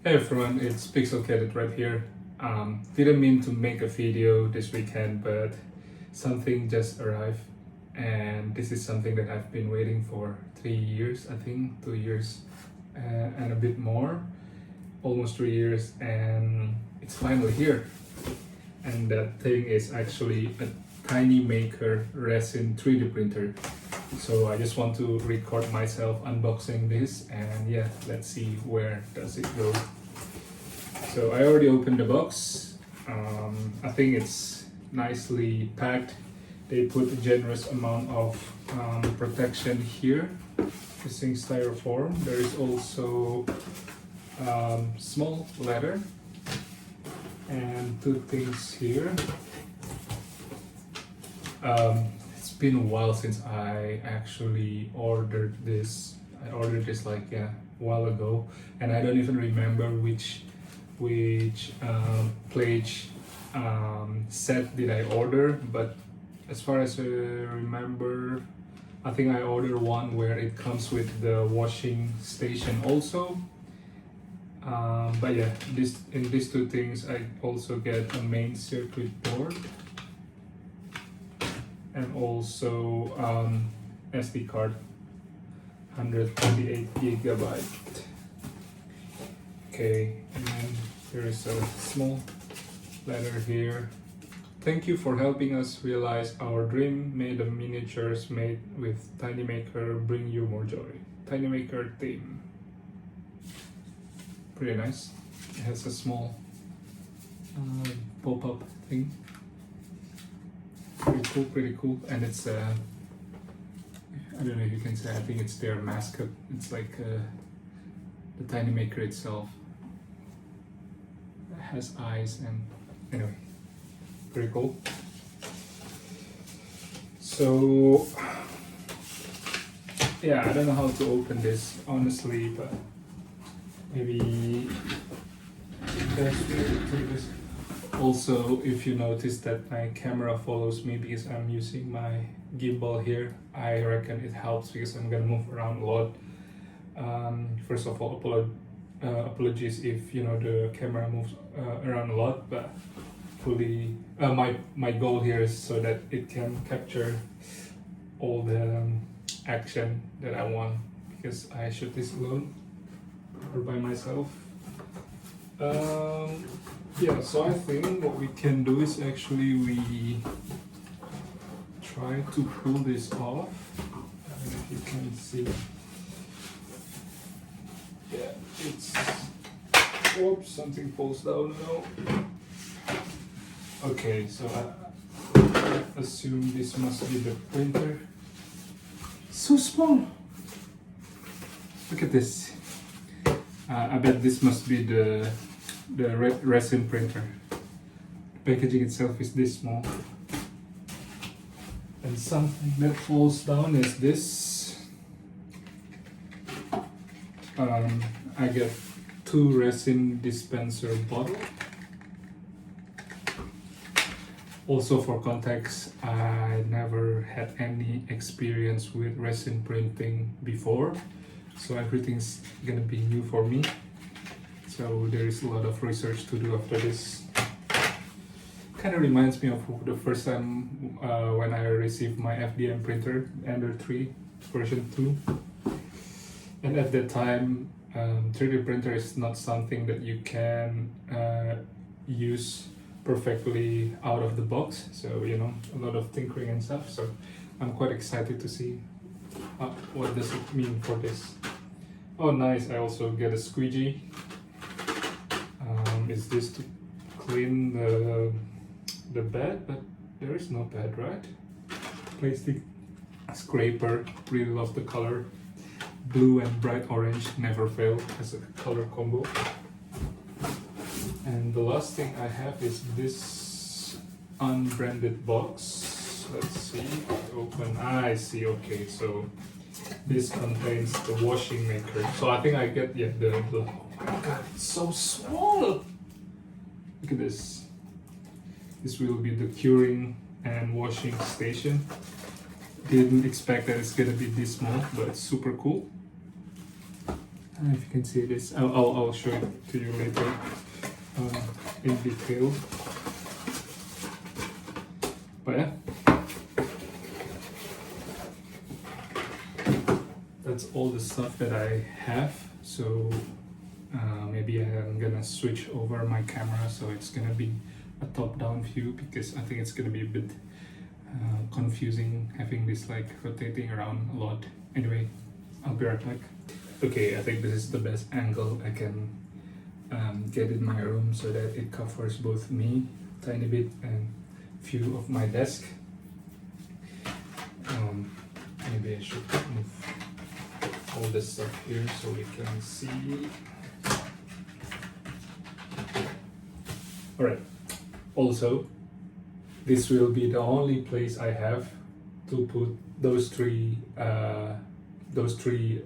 Hey everyone, it's Pixel right here. Didn't mean to make a video this weekend, but something just arrived, and this is something that I've been waiting for 3 years, I think, 2 years and a bit more, almost 3 years, and it's finally here. And that thing is actually a TinyMaker resin 3D printer. So I just want to record myself unboxing this, and yeah, let's see where does it go. So I already opened the box. I think it's nicely packed. They put a generous amount of protection here using styrofoam. There is also small letter and two things here. It's been a while since I actually ordered this. I ordered this like a while ago, and I don't even remember which pledge set did I order. But as far as I remember, I think I ordered one where it comes with the washing station also. But yeah, in these two things I also get a main circuit board and also SD card, 128 gigabyte. Okay, and then there is a small letter here. Thank you for helping us realize our dream. May the miniatures made with TinyMaker bring you more joy. TinyMaker theme. Pretty nice. It has a small pop-up thing. Pretty cool. And it's I don't know if you can say, I think it's their mascot. It's like the TinyMaker itself. It has eyes, and anyway, pretty cool. So yeah, I don't know how to open this honestly, but maybe best way to do this. Also, if you notice that my camera follows me because I'm using my gimbal here, I reckon it helps because I'm gonna move around a lot. First of all, apologies if the camera moves around a lot, but fully my goal here is so that it can capture all the action that I want, because I shoot this alone or by myself. Yeah, so I think what we can do is actually we try to pull this off. I don't know if you can see. Yeah, it's, whoops, something falls down now. Okay, so I assume this must be the printer. So small. Look at this. I bet this must be the resin printer. The packaging itself is this small. And something that falls down is this. I get 2 resin dispenser bottles. Also, for context, I never had any experience with resin printing before, so everything's gonna be new for me. So there is a lot of research to do after this. Kind of reminds me of the first time when I received my FDM printer, Ender 3 version 2. And at that time, 3D printer is not something that you can use perfectly out of the box. So a lot of tinkering and stuff. So I'm quite excited to see what does it mean for this. Oh nice, I also get a squeegee. Is this to clean the bed? But there is no bed, right? Plastic scraper. Really love the color. Blue and bright orange never fail as a color combo. And the last thing I have is this unbranded box. Let's see. Open. I see. Okay, so this contains the washing maker. So I think I get the oh my god, it's so small. Look at this. This will be the curing and washing station. Didn't expect that it's gonna be this small, but it's super cool. don't know if you can see this. I'll show it to you later in detail. But yeah, that's all the stuff that I have. So maybe I'm gonna switch over my camera so it's gonna be a top-down view, because I think it's gonna be a bit confusing having this like rotating around a lot. Anyway, I'll be right back. Okay, I think this is the best angle I can get in my room so that it covers both me tiny bit and view of my desk. Maybe I should move all this stuff here so we can see. Alright, also this will be the only place I have to put those three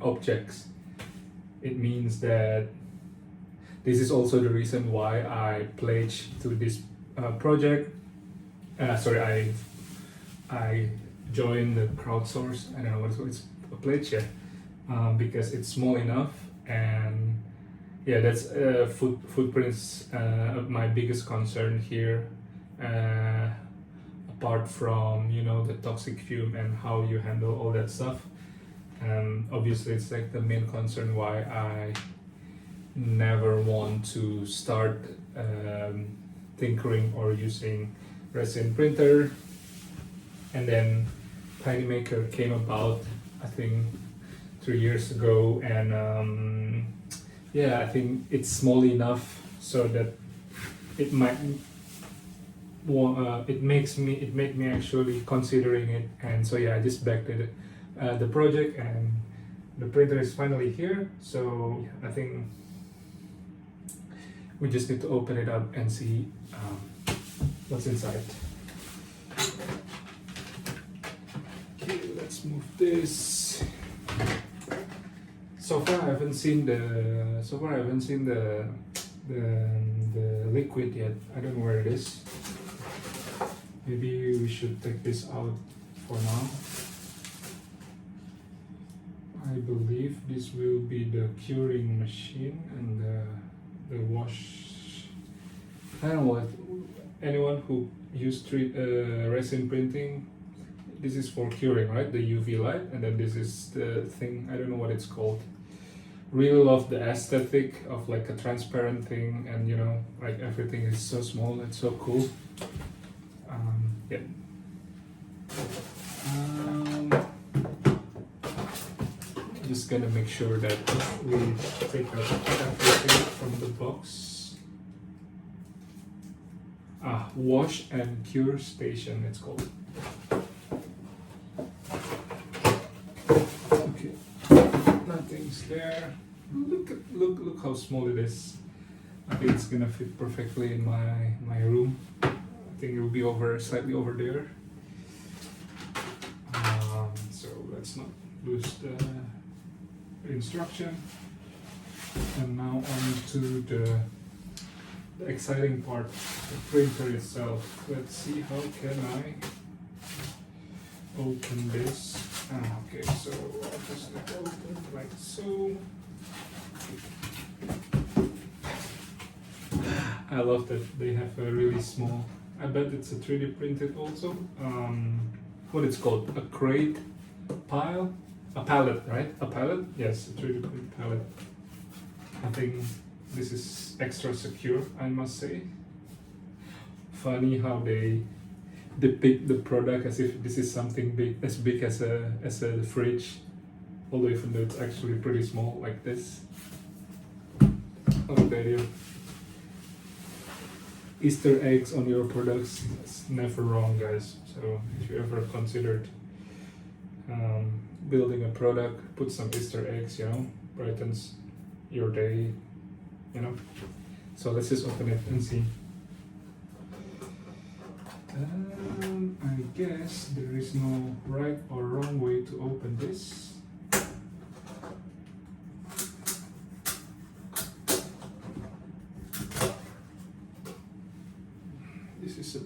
objects. It means that this is also the reason why I pledged to this project. Sorry, I joined the crowdsource. I don't know what it's a pledge yet, because it's small enough, and yeah, that's footprints. My biggest concern here, apart from the toxic fume and how you handle all that stuff. Obviously, it's like the main concern why I never want to start tinkering or using resin printer. And then TinyMaker came about, I think 3 years ago, and yeah, I think it's small enough so that it might it made me actually considering it. And so yeah, I just backed it, the project, and the printer is finally here. So I think we just need to open it up and see what's inside. Okay, let's move this. So far I haven't seen the liquid yet. I don't know where it is. Maybe we should take this out for now. I believe this will be the curing machine and the wash. I don't know what. Anyone who used resin printing, this is for curing, right? The UV light, and then this is the thing. I don't know what it's called. Really love the aesthetic of like a transparent thing, and like everything is so small. It's so cool. Yeah. Just gonna make sure that we take out everything from the box. Wash and cure station, it's called. Okay, nothing's there. Look how small it is. I think it's gonna fit perfectly in my room. I think it will be slightly over there. So let's not lose the instruction. And now on to the exciting part, the printer itself. Let's see, how can I open this? Okay, so I'll just open it like so. I love that they have a really small, I bet it's a 3D printed also. What it's called, a crate pile? A pallet, right? A pallet? Yes, a 3D printed pallet. I think this is extra secure, I must say. Funny how they depict the product as if this is something big as a fridge, although even though it's actually pretty small like this. Oh, there you go. Easter eggs on your products, it's never wrong, guys. So if you ever considered building a product, put some Easter eggs, brightens your day, So let's just open it and see. I guess there is no right or wrong way to open this. This is a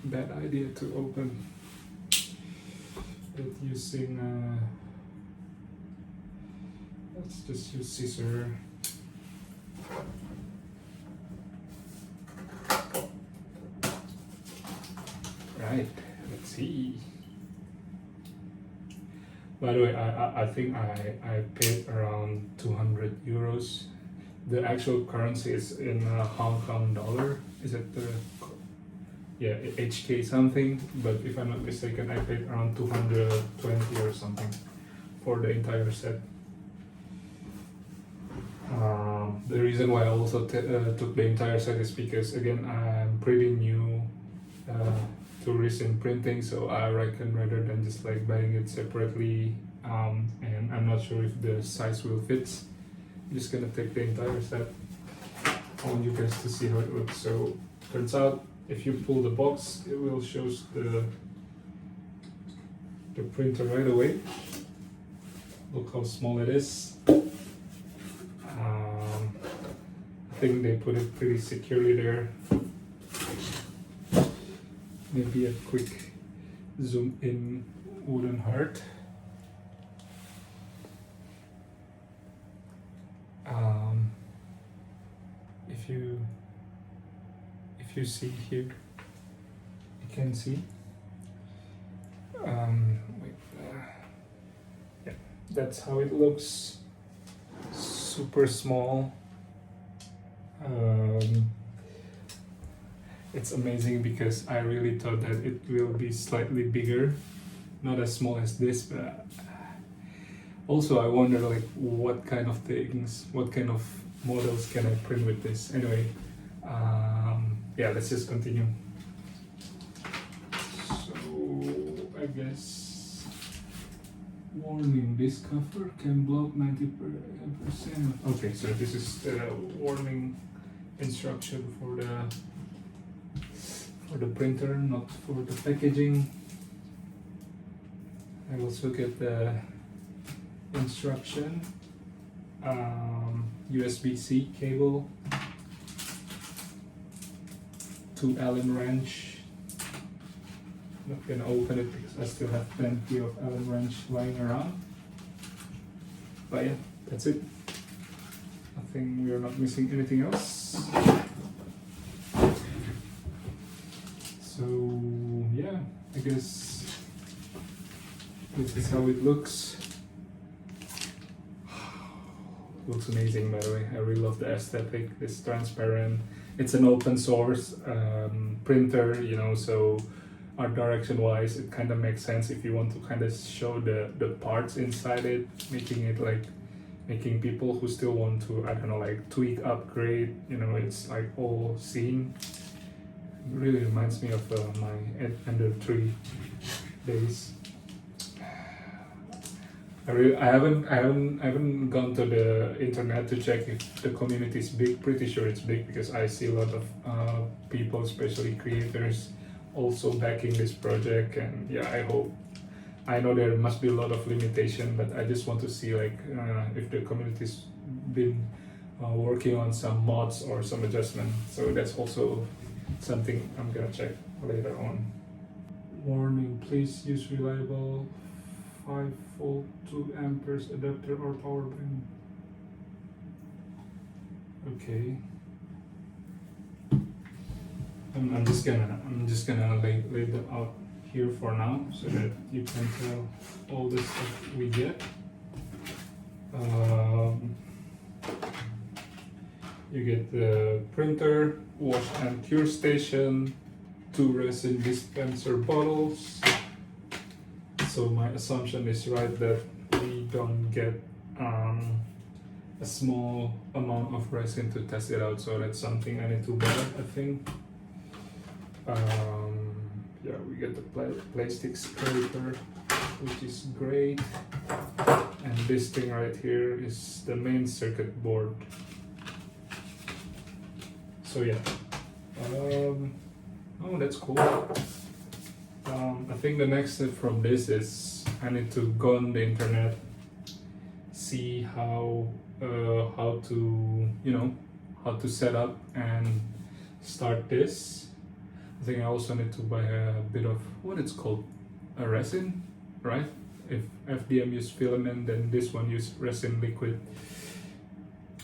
bad idea to open it using let's just use scissor. Right, let's see. By the way, I think I paid around 200 euros. The actual currency is in Hong Kong dollar. Is it the, yeah, HK something? But if I'm not mistaken, I paid around 220 or something for the entire set. The reason why I also took the entire set is because, again, I'm pretty new to resin printing, so I reckon rather than just like buying it separately, and I'm not sure if the size will fit, I'm just gonna take the entire set. I want you guys to see how it looks. So turns out if you pull the box, it will show the printer right away. Look how small it is. I think they put it pretty securely there. Maybe a quick zoom in wooden heart. If you see here, you can see. Yeah, that's how it looks. Super small. It's amazing because I really thought that it will be slightly bigger, not as small as this, but also I wonder like what kind of things, what kind of models can I print with this. Anyway, yeah, let's just continue. So I guess, warning, this cover can block 90%. Okay, so this is the warning instruction for the printer, not for the packaging. I also get the instruction, USB-C cable, 2 Allen wrench. Not gonna open it because I still have plenty of Allen wrench lying around. But yeah, that's it. I think we are not missing anything else. So yeah, I guess this is how it looks. Looks amazing, by the way. I really love the aesthetic. It's transparent. It's an open source printer, you know, so art direction wise it kind of makes sense if you want to kind of show the parts inside it, making people who still want to, I don't know, like tweak, upgrade, you know, it's like all seen. It really reminds me of my Ender 3 days. I haven't gone to the internet to check if the community is big. Pretty sure it's big because I see a lot of people, especially creators, also backing this project. And yeah, I know there must be a lot of limitation, but I just want to see like if the community's been working on some mods or some adjustment. So that's also something I'm gonna check later on. Warning: please use reliable 5-volt 2 amperes adapter or power bank. Okay. I'm just gonna lay them out here for now so that you can tell all the stuff we get. You get the printer, wash and cure station, 2 resin dispenser bottles. So my assumption is right that we don't get a small amount of resin to test it out, so that's something I need to buy, I think. Yeah, we get the plastic scraper, which is great, and this thing right here is the main circuit board. So yeah, oh, that's cool. I think the next step from this is I need to go on the internet, see how to set up and start this. I think I also need to buy a bit of what it's called, a resin, right? If FDM use filament, then this one use resin liquid.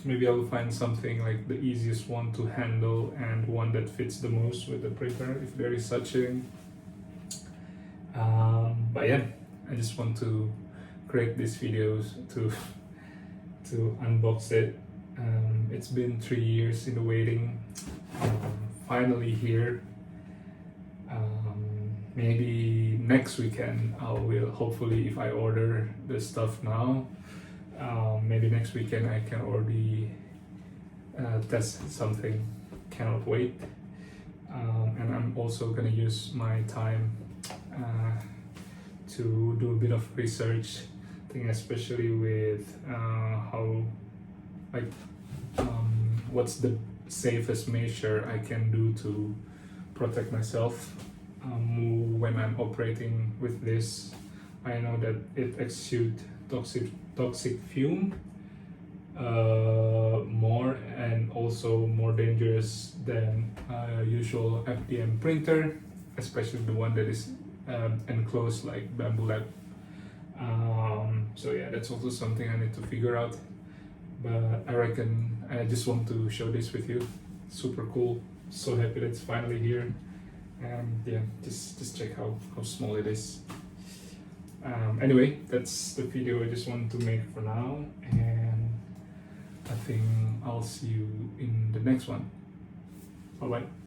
Maybe I'll find something like the easiest one to handle and one that fits the most with the printer, if there is such thing. But yeah, I just want to create these videos to unbox it. It's been 3 years in the waiting. Finally here. Maybe next weekend I will, hopefully, if I order the stuff now, maybe next weekend I can already test something. Cannot wait. And I'm also gonna use my time to do a bit of research. I think especially with how, like, what's the safest measure I can do to protect myself when I'm operating with this. I know that it exudes toxic fume, more and also more dangerous than usual FDM printer, especially the one that is enclosed like Bamboo Lab. So yeah, that's also something I need to figure out. But I reckon I just want to show this with you. Super cool. So happy that it's finally here. And yeah, just check how small it is. Anyway, that's the video I just wanted to make for now, and I think I'll see you in the next one. Bye bye.